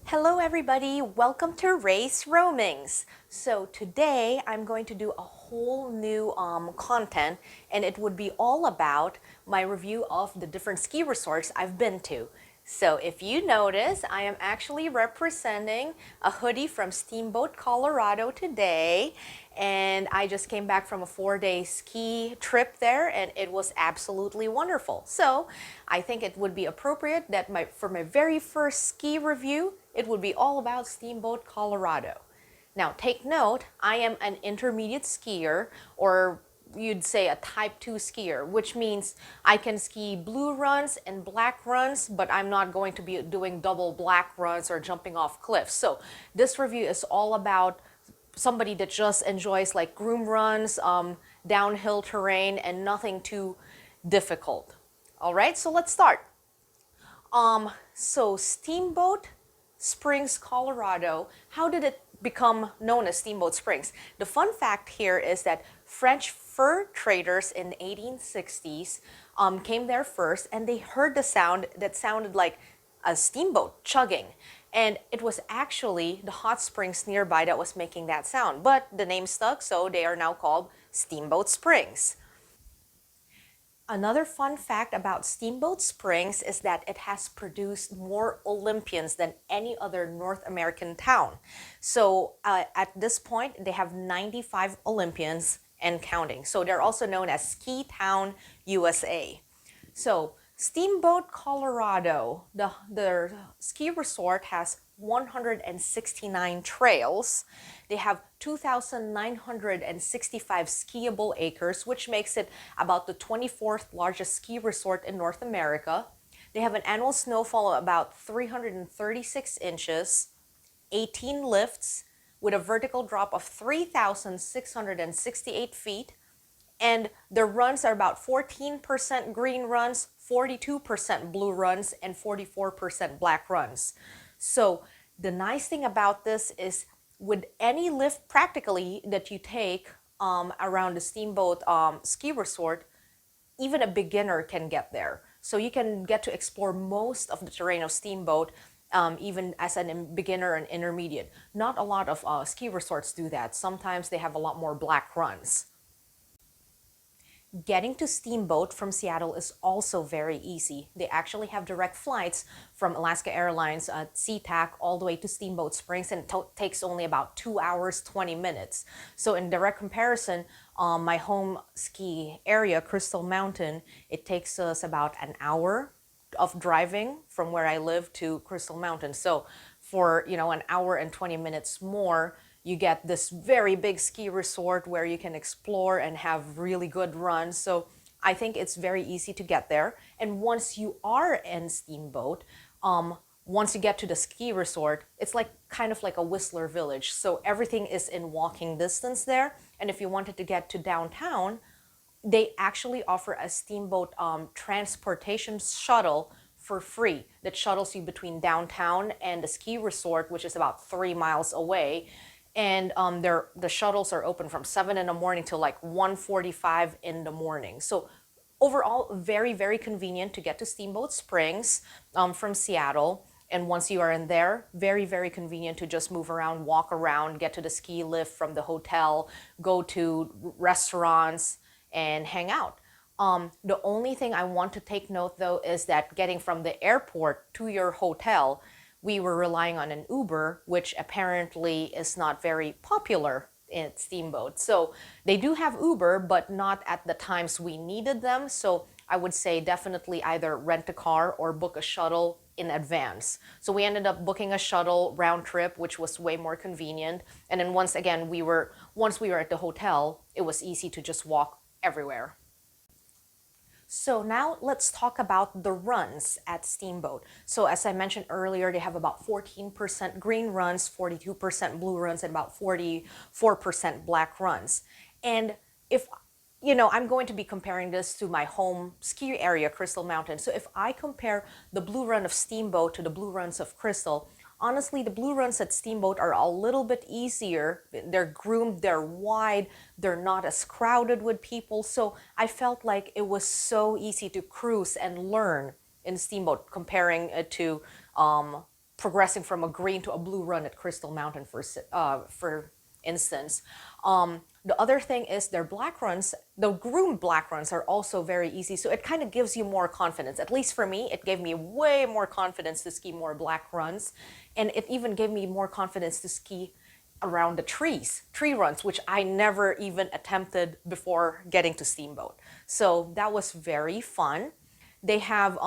Hello everybody, welcome to Race Roamings. So today I'm going to do a whole new content, and it would be all about my review of the different ski resorts I've been to. So if you notice, I am actually representing a hoodie from Steamboat, Colorado today, and I just came back from a 4-day ski trip there, and it was absolutely wonderful. So I think it would be appropriate that for my very first ski review, it would be all about Steamboat, Colorado. Now take note, I am an intermediate skier, or you'd say a type 2 skier, which means I can ski blue runs and black runs, but I'm not going to be doing double black runs or jumping off cliffs. So this review is all about somebody that just enjoys like groom runs, downhill terrain, and nothing too difficult. All right, so let's start. So Steamboat Springs, Colorado, how did it become known as Steamboat Springs? The fun fact here is that French fur traders in the 1860s came there first, and they heard the sound that sounded like a steamboat chugging. And it was actually the hot springs nearby that was making that sound. But the name stuck, so they are now called Steamboat Springs. Another fun fact about Steamboat Springs is that it has produced more Olympians than any other North American town. So at this point, they have 95 Olympians and counting. So they're also known as Ski Town, USA. So Steamboat, Colorado, the ski resort has 169 trails. They have 2,965 skiable acres, which makes it about the 24th largest ski resort in North America. They have an annual snowfall of about 336 inches, 18 lifts, with a vertical drop of 3,668 feet, and the runs are about 14% green runs, 42% blue runs, and 44% black runs. So the nice thing about this is with any lift practically that you take around the Steamboat ski resort, even a beginner can get there. So you can get to explore most of the terrain of Steamboat, even as a beginner and intermediate. Not a lot of ski resorts do that. Sometimes they have a lot more black runs. Getting to Steamboat from Seattle is also very easy. They actually have direct flights from Alaska Airlines SeaTac all the way to Steamboat Springs, and it takes only about 2 hours, 20 minutes. So in direct comparison, my home ski area, Crystal Mountain, it takes us about an hour of driving from where I live to Crystal Mountain. So for, an hour and 20 minutes more, you get this very big ski resort where you can explore and have really good runs. So I think it's very easy to get there. And once you are in Steamboat, once you get to the ski resort, it's like kind of like a Whistler Village. So everything is in walking distance there. And if you wanted to get to downtown, they actually offer a Steamboat transportation shuttle for free that shuttles you between downtown and the ski resort, which is about 3 miles away. And the shuttles are open from 7 in the morning till like 1:45 in the morning. So overall, very, very convenient to get to Steamboat Springs from Seattle. And once you are in there, very, very convenient to just move around, walk around, get to the ski lift from the hotel, go to restaurants, and hang out. The only thing I want to take note though is that getting from the airport to your hotel, we were relying on an Uber, which apparently is not very popular in Steamboat. So they do have Uber, but not at the times we needed them. So I would say definitely either rent a car or book a shuttle in advance. So we ended up booking a shuttle round trip, which was way more convenient. And then once we were at the hotel, it was easy to just walk everywhere. So now let's talk about the runs at Steamboat. So as I mentioned earlier, they have about 14% green runs, 42% blue runs, and about 44% black runs. And if I'm going to be comparing this to my home ski area, Crystal Mountain. So if I compare the blue run of Steamboat to the blue runs of Crystal, honestly, the blue runs at Steamboat are a little bit easier. They're groomed, they're wide, they're not as crowded with people. So I felt like it was so easy to cruise and learn in Steamboat, comparing it to progressing from a green to a blue run at Crystal Mountain, for instance. The other thing is their black runs, the groomed black runs are also very easy. So it kind of gives you more confidence. At least for me, it gave me way more confidence to ski more black runs. And it even gave me more confidence to ski around the tree runs, which I never even attempted before getting to Steamboat. So that was very fun. They have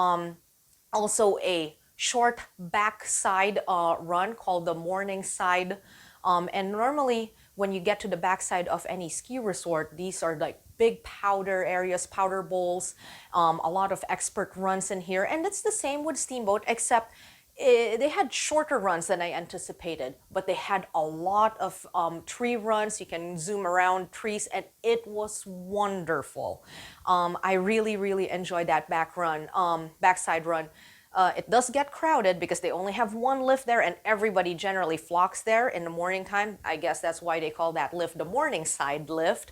also a short backside run called the morning side. And normally when you get to the backside of any ski resort, these are like big powder areas, powder bowls, a lot of expert runs in here. And it's the same with Steamboat, except they had shorter runs than I anticipated, but they had a lot of tree runs. You can zoom around trees, and it was wonderful. I really, really enjoyed that backside run. It does get crowded because they only have one lift there, and everybody generally flocks there in the morning time. I guess that's why they call that lift the morning side lift.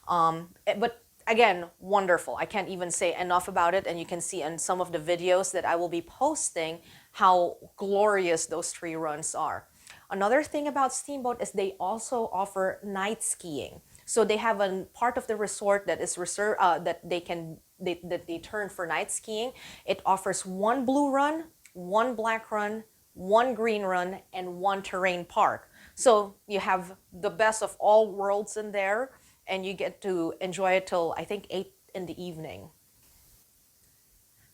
But again, wonderful. I can't even say enough about it, and you can see in some of the videos that I will be posting how glorious those tree runs are. Another thing about Steamboat is they also offer night skiing. So they have a part of the resort that is reserved that they turn for night skiing. It offers one blue run, one black run, one green run, and one terrain park. So you have the best of all worlds in there, and you get to enjoy it till I think 8 in the evening.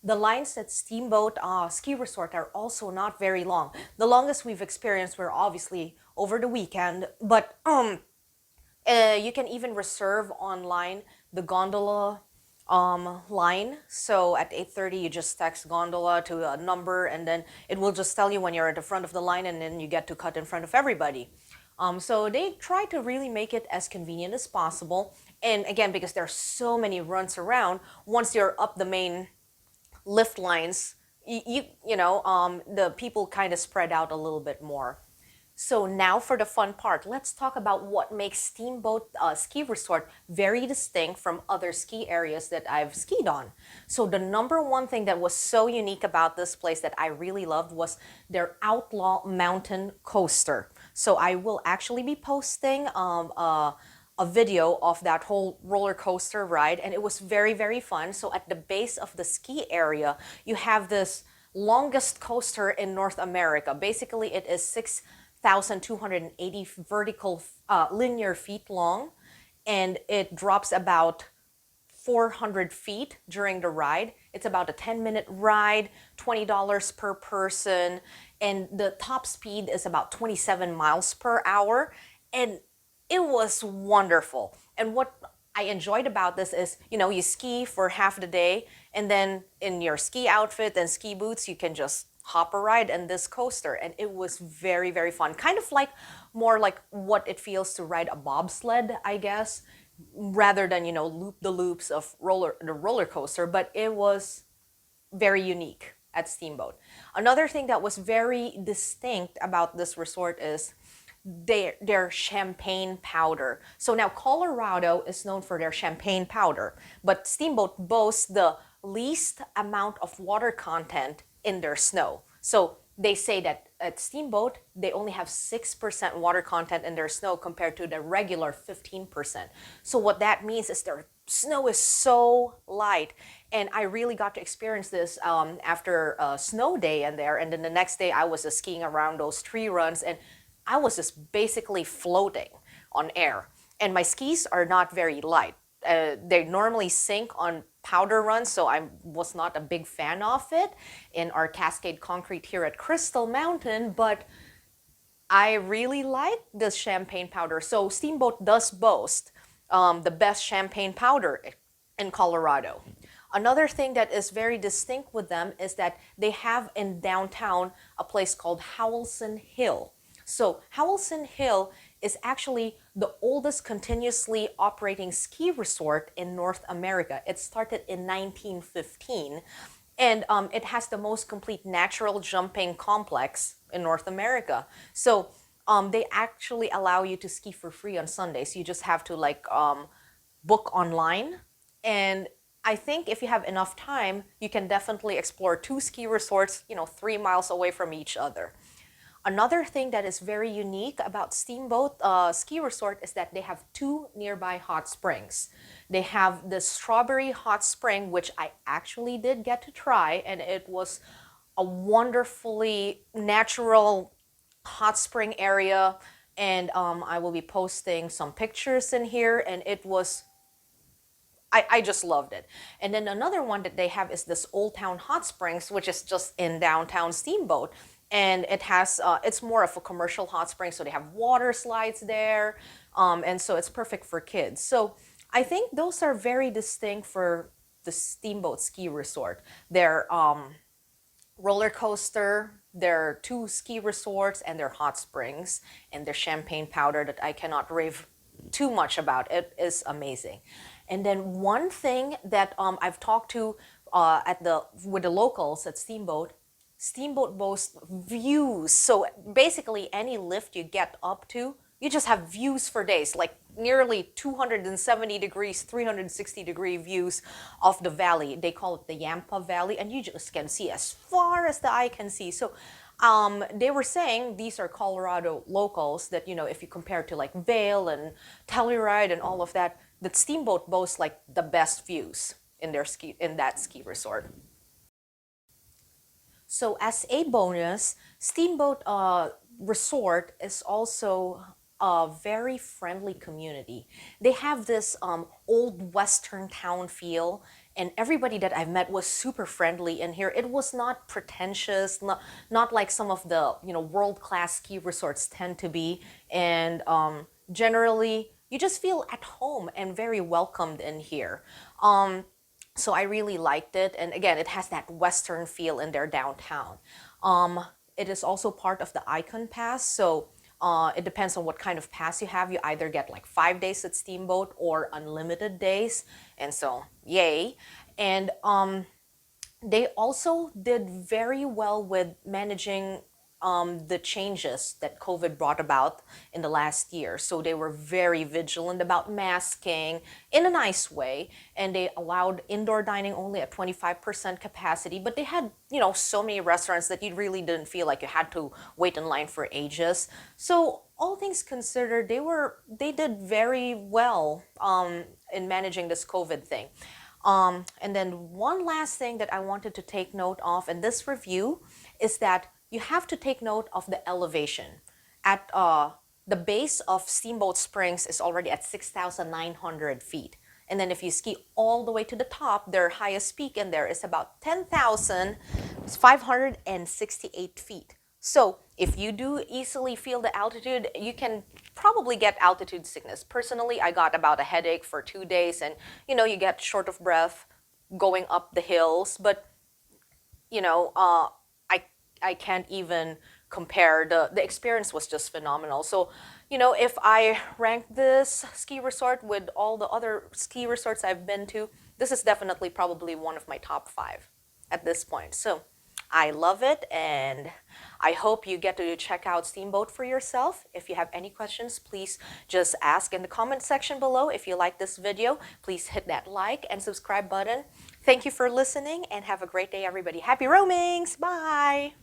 The lines at Steamboat Ski Resort are also not very long. The longest we've experienced were obviously over the weekend, but you can even reserve online the gondola line. So at 8:30, you just text gondola to a number, and then it will just tell you when you're at the front of the line, and then you get to cut in front of everybody. So they try to really make it as convenient as possible. And again, because there are so many runs around, once you're up the main lift lines, the people kind of spread out a little bit more. So now for the fun part, let's talk about what makes Steamboat Ski Resort very distinct from other ski areas that I've skied on. So the number one thing that was so unique about this place that I really loved was their Outlaw Mountain Coaster. So I will actually be posting a video of that whole roller coaster ride, and it was very, very fun. So at the base of the ski area, you have this longest coaster in North America. Basically, it is 6,280 vertical linear feet long, and it drops about 400 feet during the ride. It's about a 10-minute ride, $20 per person, and the top speed is about 27 miles per hour. And it was wonderful. And what I enjoyed about this is, you ski for half the day, and then in your ski outfit and ski boots, you can just hop a ride in this coaster. And it was very, very fun. Kind of like more like what it feels to ride a bobsled, I guess, rather than, loop the loops of the roller coaster. But it was very unique at Steamboat. Another thing that was very distinct about this resort is their champagne powder. So now Colorado is known for their champagne powder, but Steamboat boasts the least amount of water content in their snow. So they say that at Steamboat, they only have 6% water content in their snow compared to the regular 15%. So what that means is their snow is so light. And I really got to experience this after a snow day in there. And then the next day I was skiing around those tree runs, and I was just basically floating on air. And my skis are not very light. They normally sink on powder runs, so I was not a big fan of it in our Cascade Concrete here at Crystal Mountain, but I really like this champagne powder. So Steamboat does boast the best champagne powder in Colorado. Another thing that is very distinct with them is that they have in downtown a place called Howelson Hill. So Howelson Hill is actually the oldest continuously operating ski resort in North America. It started in 1915, and it has the most complete natural jumping complex in North America. So they actually allow you to ski for free on Sundays. You just have to book online, and I think if you have enough time, you can definitely explore two ski resorts, 3 miles away from each other. Another thing that is very unique about Steamboat Ski Resort is that they have two nearby hot springs. They have the Strawberry Hot Spring, which I actually did get to try, and it was a wonderfully natural hot spring area. And I will be posting some pictures in here, and it was I just loved it. And then another one that they have is this Old Town Hot Springs, which is just in downtown Steamboat. And it has, it's more of a commercial hot spring, so they have water slides there. And so it's perfect for kids. So I think those are very distinct for the Steamboat Ski Resort. Their roller coaster, their two ski resorts, and their hot springs, and their champagne powder that I cannot rave too much about. It is amazing. And then one thing that I've talked to with the locals at Steamboat, Steamboat boasts views. So basically, any lift you get up to, you just have views for days, like nearly 270 degrees, 360-degree views of the valley. They call it the Yampa Valley, and you just can see as far as the eye can see. So they were saying, these are Colorado locals, that, if you compare to like Vail and Telluride and all of that, that Steamboat boasts like the best views in that ski resort. So as a bonus, Steamboat Resort is also a very friendly community. They have this old Western town feel, and everybody that I've met was super friendly in here. It was not pretentious, not like some of the world-class ski resorts tend to be. And generally, you just feel at home and very welcomed in here. So I really liked it. And again, it has that Western feel in their downtown. It is also part of the Icon Pass. So it depends on what kind of pass you have. You either get like 5 days at Steamboat or unlimited days. And so, yay. And they also did very well with managing the changes that COVID brought about in the last year. So they were very vigilant about masking in a nice way, and they allowed indoor dining only at 25% capacity, but they had, so many restaurants that you really didn't feel like you had to wait in line for ages. So all things considered, they did very well in managing this COVID thing. And then one last thing that I wanted to take note of in this review is that you have to take note of the elevation. At the base of Steamboat Springs is already at 6,900 feet. And then if you ski all the way to the top, their highest peak in there is about 10,568 feet. So if you do easily feel the altitude, you can probably get altitude sickness. Personally, I got about a headache for 2 days, and you get short of breath going up the hills. But I can't even compare. The experience was just phenomenal. So, if I rank this ski resort with all the other ski resorts I've been to, this is definitely probably one of my top 5 at this point. So I love it, and I hope you get to check out Steamboat for yourself. If you have any questions, please just ask in the comment section below. If you like this video, please hit that like and subscribe button. Thank you for listening, and have a great day, everybody. Happy roamings! Bye!